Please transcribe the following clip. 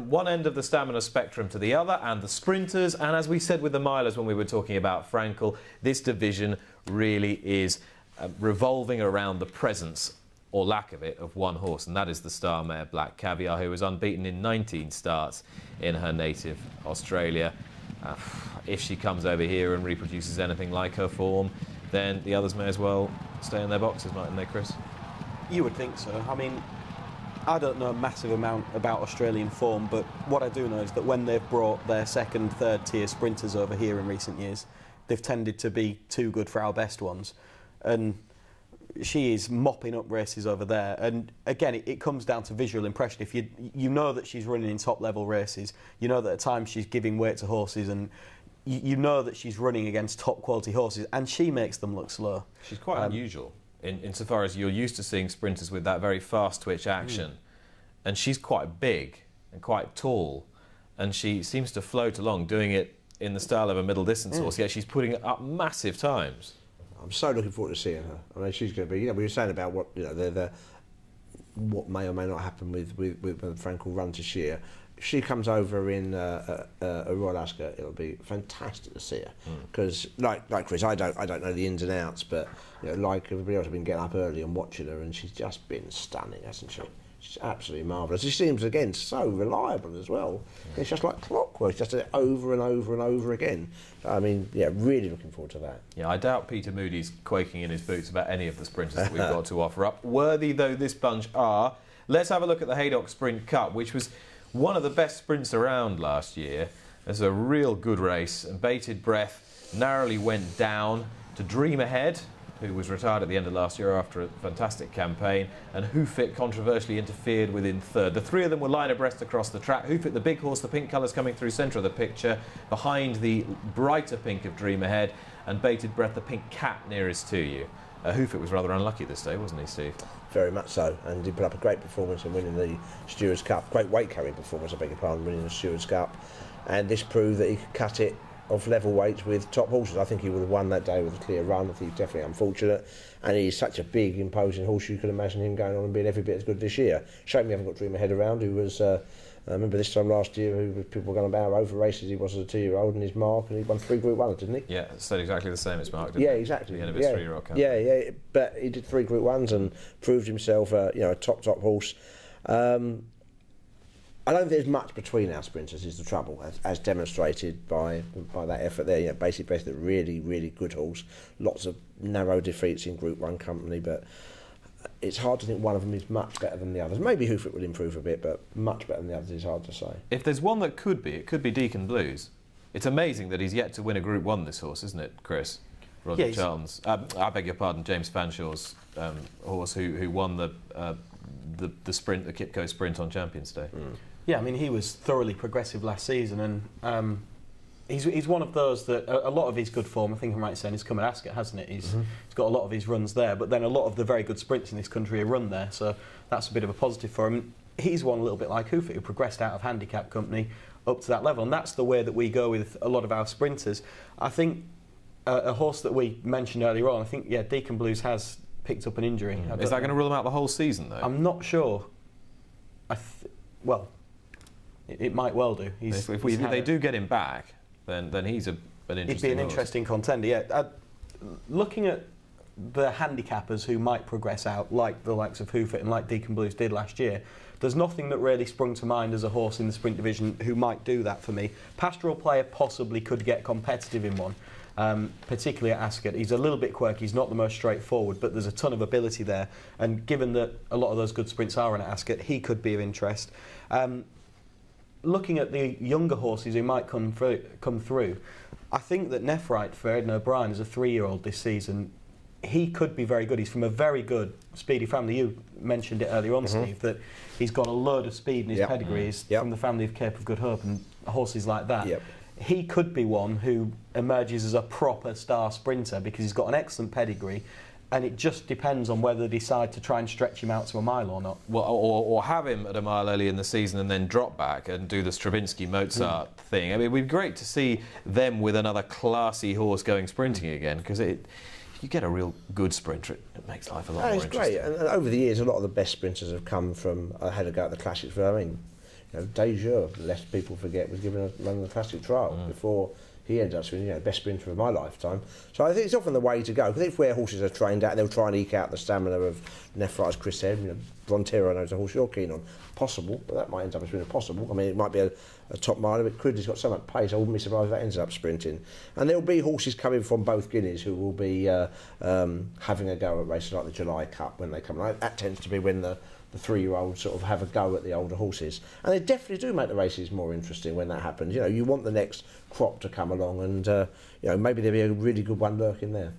one end of the stamina spectrum to the other, and the sprinters, and as we said with the milers when we were talking about Frankel, this division really is revolving around the presence or lack of it of one horse, and that is the star mare Black Caviar, who was unbeaten in 19 starts in her native Australia. If she comes over here and reproduces anything like her form, then the others may as well stay in their boxes, mightn't they, Chris? You would think so. I mean, I don't know a massive amount about Australian form, but what I do know is that when they've brought their second, third tier sprinters over here in recent years, they've tended to be too good for our best ones. And she is mopping up races over there. And again, it comes down to visual impression. If you know that she's running in top level races, you know that at times she's giving weight to horses, and you know that she's running against top quality horses, and she makes them look slow. She's quite unusual insofar as you're used to seeing sprinters with that very fast twitch action, and she's quite big and quite tall, and she seems to float along doing it in the style of a middle distance horse, yet she's putting up massive times. I'm so looking forward to seeing her. I mean, she's going to be. You know, we were saying about what what may or may not happen with Frankel run to Sheer. If she comes over in a Royal Ascot, it'll be fantastic to see her. Because, like Chris, I don't know the ins and outs, but you know, like everybody else, I've been getting up early and watching her, and she's just been stunning, hasn't she? She's absolutely marvellous. She seems, again, so reliable as well. It's just like clockwork, just over and over and over again. I mean, yeah, really looking forward to that. Yeah, I doubt Peter Moody's quaking in his boots about any of the sprinters that we've got to offer up. Worthy though this bunch are, let's have a look at the Haydock Sprint Cup, which was one of the best sprints around last year. It's a real good race, and Bated Breath narrowly went down to Dream Ahead, who was retired at the end of last year after a fantastic campaign, and Hoofit controversially interfered with in third. The three of them were line abreast across the track. Hoofit, the big horse, the pink colours coming through centre of the picture, behind the brighter pink of Dream Ahead, and Bated Breath, the pink cat nearest to you. Hoofit was rather unlucky this day, wasn't he, Steve? Very much so, and he put up a great performance in winning the Stewards' Cup. Great weight carrying performance, I beg your pardon, winning the Stewards' Cup. And this proved that he could cut it of level weights with top horses. I think he would have won that day with a clear run. I think he's definitely unfortunate, and he's such a big, imposing horse. You could imagine him going on and being every bit as good this year. Shame we haven't got Dream Ahead around, who was, I remember this time last year, who people were going about over races. He was as a 2-year-old in his mark, and he won 3 Group 1s, didn't he? Yeah, said exactly the same as Mark, didn't yeah, he? exactly. At the end of his 3-year-old campaign. Yeah, but he did 3 Group 1s and proved himself, you know, a top horse. I don't think there's much between our sprinters is the trouble, as demonstrated by that effort there. You know, Bated Breath, a really, really good horse. Lots of narrow defeats in Group 1 company, but it's hard to think one of them is much better than the others. Maybe Hoofit will improve a bit, but much better than the others is hard to say. If there's one that could be, it could be Deacon Blues. It's amazing that he's yet to win a Group 1, this horse, isn't it, Chris? Roger Charlton's. I beg your pardon, James Fanshaw's horse who won the sprint, the Kipco Sprint on Champions Day. Yeah, I mean, he was thoroughly progressive last season, and he's one of those that a lot of his good form, I think I'm right in saying, has come at Ascot, hasn't it? He's got a lot of his runs there, but then a lot of the very good sprints in this country are run there, so that's a bit of a positive for him. He's one a little bit like Hoofit, who progressed out of handicap company up to that level, and that's the way that we go with a lot of our sprinters. I think a horse that we mentioned earlier on, I think, yeah, Deacon Blues has picked up an injury. Is that going to rule him out the whole season, though? I'm not sure. Well, it might well do. If they do get him back, then he's an interesting He'd be an horse. interesting contender, yeah. Looking at the handicappers who might progress out, like the likes of Hoofit and like Deacon Blues did last year, there's nothing that really sprung to mind as a horse in the sprint division who might do that for me. Pastoral Player possibly could get competitive in one. Particularly at Ascot. He's a little bit quirky, he's not the most straightforward, but there's a ton of ability there, and given that a lot of those good sprints are on at Ascot, he could be of interest. Looking at the younger horses who might come through, I think that Nephrite for Aidan O'Brien is a 3-year-old this season. He could be very good. He's from a very good, speedy family. You mentioned it earlier on, Steve, that he's got a load of speed in his pedigree. He's from the family of Cape of Good Hope and horses like that. He could be one who emerges as a proper star sprinter because he's got an excellent pedigree, and it just depends on whether they decide to try and stretch him out to a mile or not. Well, or have him at a mile early in the season and then drop back and do the Stravinsky-Mozart thing. I mean, it would be great to see them with another classy horse going sprinting again, because you get a real good sprinter, it makes life a lot more interesting. It's great, and over the years, a lot of the best sprinters have come from, I had a go at the Classics, I mean, Deja, lest people forget, was given a run of the classic trial before he ended up being best sprinter of my lifetime. So I think it's often the way to go, because if where horses are trained at, they'll try and eke out the stamina of Nephrite, as Chris said. Brontero knows a horse you're keen on. Possible, but that might end up as being impossible. I mean, it might be a top miler, but Crudley's got so much pace, I wouldn't be surprised if that ends up sprinting. And there'll be horses coming from both Guineas who will be having a go at races like the July Cup when they come. Like, that tends to be when the 3-year-olds sort of have a go at the older horses. And they definitely do make the races more interesting when that happens. You want the next crop to come along, and maybe there'll be a really good one lurking there.